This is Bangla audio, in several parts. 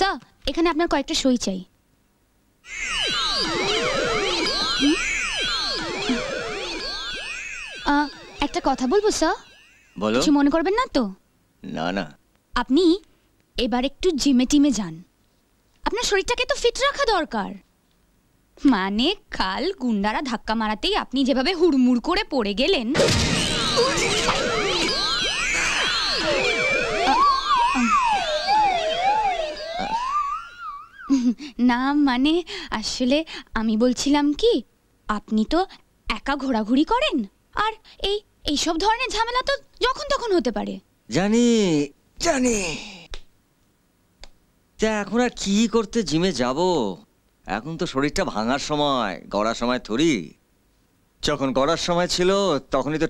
স্যার এখানে আপনার কয়েকটা সই চাই। একটা কথা বলবো স্যার? বলো। কিছু মনে করবেন না তো? না না। আপনি এবার একটু জিমে টিমে যান, আপনার শরীরটাকে তো ফিট রাখা দরকার। মানে কাল গুন্ডারা ধাক্কা মারাতেই আপনি যেভাবে হুড়মুড় করে পড়ে গেলেন। না মানে আসলে আমি বলছিলাম কি, আপনি তো একা ঘোরাঘুরি করেন, আর এইসব ধরনের ঝামেলা তো যখন তখন হতে পারে। জানি জানি, তা এখন আর কি করতে জিমে যাব? এখন তো শরীরটা ভাঙার সময়, গড়ার সময় থরি। যখন গড়ার সময় ছিল তখনই তো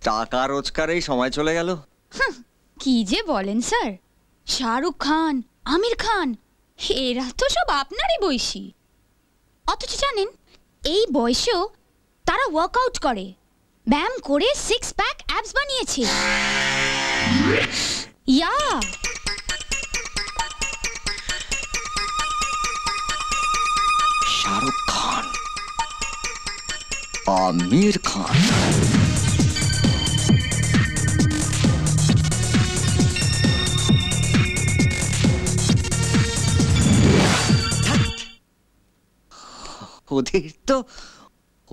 টাকা রোজগারেই সময় চলে গেল। কি যে বলেন স্যার, শাহরুখ খান, আমির খান এরা তো সব আপনারই বয়সী, অথচ জানেন এই বয়সেও তারা ওয়ার্কআউট করে, ব্যায়াম করে 6 প্যাক অ্যাবস বানিয়েছে। ইয়া শাহরুখ খান, আমির খান,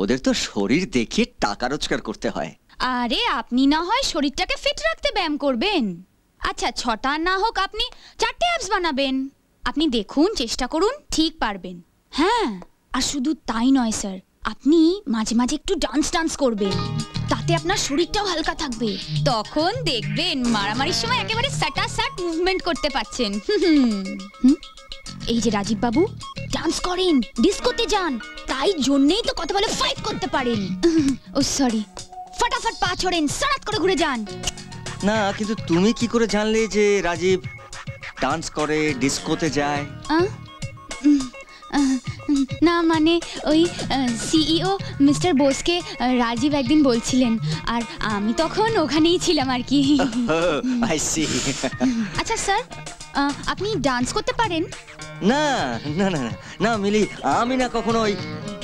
ওদের তো শরীর দেখিয়ে টাকা রোজগার করতে হয়। আরে আপনি না হয় শরীরটাকে ফিট রাখতে ব্যায়াম করবেন। আচ্ছা 6টা না হোক আপনি 4টে অ্যাবস বানাবেন। আপনি দেখুন, চেষ্টা করুন, ঠিক পারবেন। হ্যাঁ, আর শুধু তাই নয় স্যার, আপনি মাঝে মাঝে একটু ডান্স করবেন, তাতে আপনার শরীরটাও হালকা থাকবে। তখন দেখবেন মারামারির সময় একেবারে সাটাসাট মুভমেন্ট করতে পারছেন। এই যে রাজীব বাবু ডান্স করেন, ডিস্কোতে যান, তাই জন্যই তো কথা বলে ফাইট করতে পারেন। ও সরি, ফটাফট পা ছড়েন, সারাত করে ঘুরে যান। না কিন্তু তুমি কি করে জানলে যে রাজীব ডান্স করে, ডিস্কোতে যায়? না মানে ওই সিইও মিস্টার বোসকে রাজীব একদিন বলছিলেন, আর আমি তখন ওখানেই ছিলাম আর কি। I see. আচ্ছা স্যার, আপনি ডান্স করতে পারেন? না না না না মিলি, আমি না কখনো ওই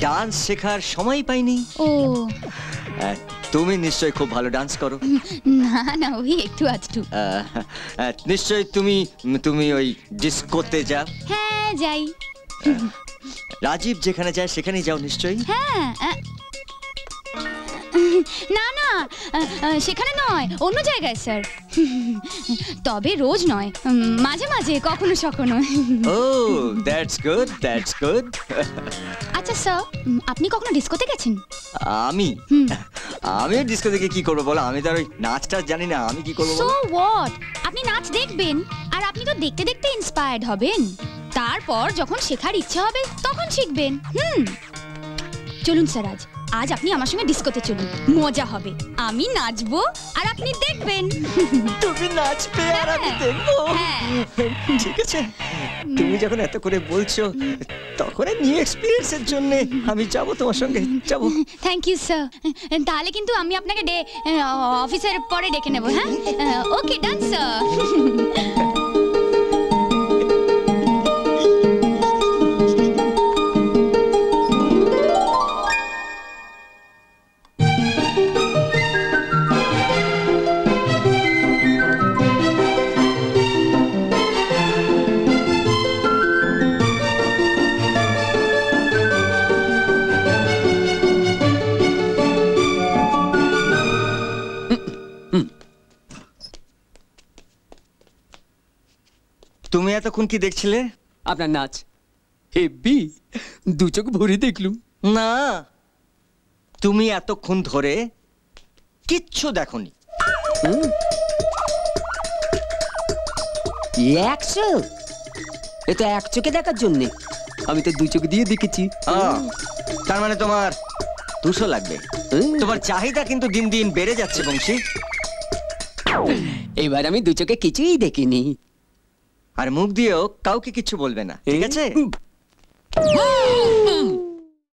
ডান্স শেখার সময় পাইনি। ও তুমি নিশ্চয়ই খুব ভালো ডান্স করো। না না, ওই একটু আধটু। নিশ্চয়ই তুমি ওই ডিস্কোতে যাও। হ্যাঁ যাই। রাজীব যেখানে যায় সেখানেই যাও নিশ্চয়ই। হ্যাঁ, না না সেখানে নয়, অন্য জায়গায় স্যার। তবে রোজ নয়, মাঝে মাঝে কখনো সখনো। ও দ্যাটস গুড, দ্যাটস গুড। আচ্ছা স্যার, আপনি কখনো ডিস্কোতে গেছেন? আমি ডিস্কো থেকে কি করবো বলো? আমি তো আর ওই নাচটা জানি না, আমি কি করবো? সো হোয়াট, আপনি নাচ দেখবেন, আর আপনি তো দেখতে দেখতে ইন্সপায়ার্ড হবেন। তারপর যখন শেখার ইচ্ছা হবে তখন শিখবেন। চলুন স্যার, আজ আপনি আমার সঙ্গে ডিস্কোতে চলুন, মজা হবে। আমি নাচবো আর আপনি দেখবেন। তুমি নাচবে আর আমি দেখবো? ঠিক আছে, তুমি যখন এত করে বলছো তখন নিউ এক্সপেরিয়েন্সের জন্য আমি যাব তোমার সঙ্গে, যাব। Thank you sir. তাহলে কিন্তু আমি আপনাকে অফিসের পরে ডেকে নেব। হ্যাঁ, ওকে ডান স্যার। তুমি এতক্ষণ কি দেখছিলে? আপনার নাচ হেব্বি, দু চোখ ভরে দেখলুম। না, তুমি এতক্ষণ ধরে কিচ্ছু দেখোনি। 100? এ তো এক চোখে দেখার জন্যে, আমি তো দু চোখ দিয়ে দেখেছি। তার মানে তোমার 200 লাগবে। তোমার চাহিদা কিন্তু দিন দিন বেড়ে যাচ্ছে বংশী। এবার আমি দু চোখে কিছুই দেখিনি। আর মুখ দিয়েও কাউকে কিছু বলবে না, ঠিক আছে?